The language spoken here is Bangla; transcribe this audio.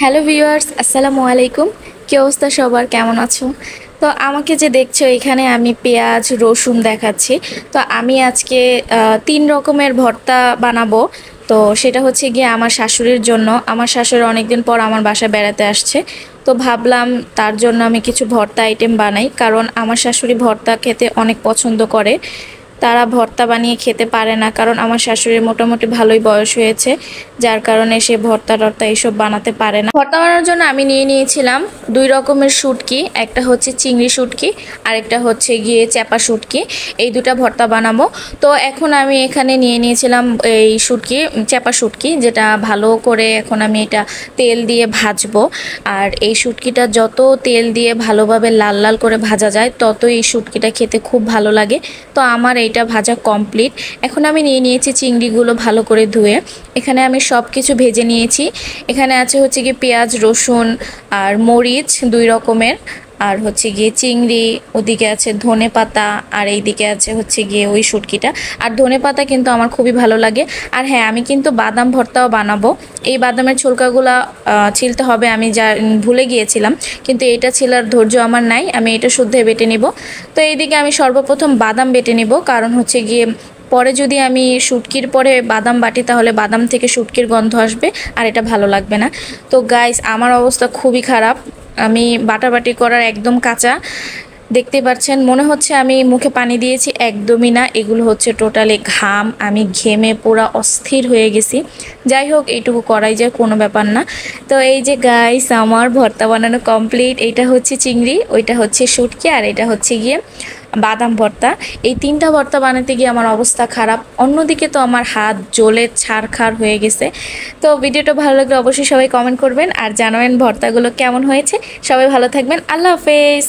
হ্যালো ভিউয়ার্স, আসসালামু আলাইকুম। কি অবস্থা সবার, কেমন আছো? তো আমাকে যে দেখছো এখানে আমি পেঁয়াজ রসুন দেখাচ্ছি। তো আমি আজকে 3 রকমের ভর্তা বানাবো। তো সেটা হচ্ছে গিয়ে আমার শাশুড়ির জন্য। আমার শাশুড়ি অনেকদিন পর আমার বাসায় বেড়াতে আসছে। তো ভাবলাম তার জন্য আমি কিছু ভর্তা আইটেম বানাই, কারণ আমার শাশুড়ি ভর্তা খেতে অনেক পছন্দ করে। তারা ভর্তা বানিয়ে খেতে পারে না, কারণ আমার শাশুড়ির মোটামুটি ভালোই বয়স হয়েছে, যার কারণে সে ভর্তা টর্তা এইসব বানাতে পারে না। ভর্তা বানানোর জন্য আমি নিয়ে নিয়েছিলাম 2 রকমের শুটকি, একটা হচ্ছে চিংড়ি শুটকি আর একটা হচ্ছে গিয়ে চ্যাপা শুটকি। এই দুটা ভর্তা বানাবো। তো এখন আমি এখানে নিয়ে নিয়েছিলাম এই শুটকি, চ্যাপা শুটকি, যেটা ভালো করে এখন আমি এটা তেল দিয়ে ভাজবো। আর এই শুটকিটা যত তেল দিয়ে ভালোভাবে লাল লাল করে ভাজা যায় তত এই শুটকিটা খেতে খুব ভালো লাগে। তো আমার এইটা ভাজা কমপ্লিট। এখন আমি নিয়ে নিয়েছি চিংড়িগুলো ভালো করে ধুয়ে। এখানে আমি সব কিছু ভেজে নিয়েছি। এখানে আছে হচ্ছে গিয়ে পেঁয়াজ রসুন আর মরিচ 2 রকমের, আর হচ্ছে গিয়ে চিংড়ি, ওদিকে আছে ধনে পাতা, আর এইদিকে আছে হচ্ছে গিয়ে ওই শুটকিটা। আর ধনে পাতা কিন্তু আমার খুবই ভালো লাগে। আর হ্যাঁ, আমি কিন্তু বাদাম ভর্তাও বানাবো। এই বাদামের ছোলকাগুলো ছিলতে হবে, আমি যা ভুলে গিয়েছিলাম, কিন্তু এটা ছিলার ধৈর্য আমার নাই। আমি এটা শুদ্ধ বেটে নিব। তো এইদিকে আমি সর্বপ্রথম বাদাম বেটে নিব, কারণ হচ্ছে গিয়ে পরে যদি আমি শুটকির পরে বাদাম বাটি তাহলে বাদাম থেকে শুটকির গন্ধ আসবে, আর এটা ভালো লাগবে না। তো গাইস, আমার অবস্থা খুবই খারাপ। আমি বাটাবাটি করার একদম কাঁচা। দেখতে পাচ্ছেন, মনে হচ্ছে আমি মুখে পানি দিয়েছি, একদমই না। এগুলো হচ্ছে টোটালি ঘাম। আমি ঘেমে পুরা অস্থির হয়ে গেছি। যাই হোক, এইটুকু করাই যায়, কোনো ব্যাপার না। তো এই যে গাইস, আমার ভর্তা বানানো কমপ্লিট। এইটা হচ্ছে চিংড়ি, ওইটা হচ্ছে শুটকি, আর এটা হচ্ছে গিয়ে বাদাম ভর্তা। এই 3টা ভর্তা বানাতে গিয়ে আমার অবস্থা খারাপ। অন্যদিকে তো আমার হাত জ্বলে ছারখার হয়ে গেছে। তো ভিডিওটা ভালো লাগলে অবশ্যই সবাই কমেন্ট করবেন আর জানাবেন ভর্তাগুলো কেমন হয়েছে। সবাই ভালো থাকবেন। আল্লাহ হাফেজ।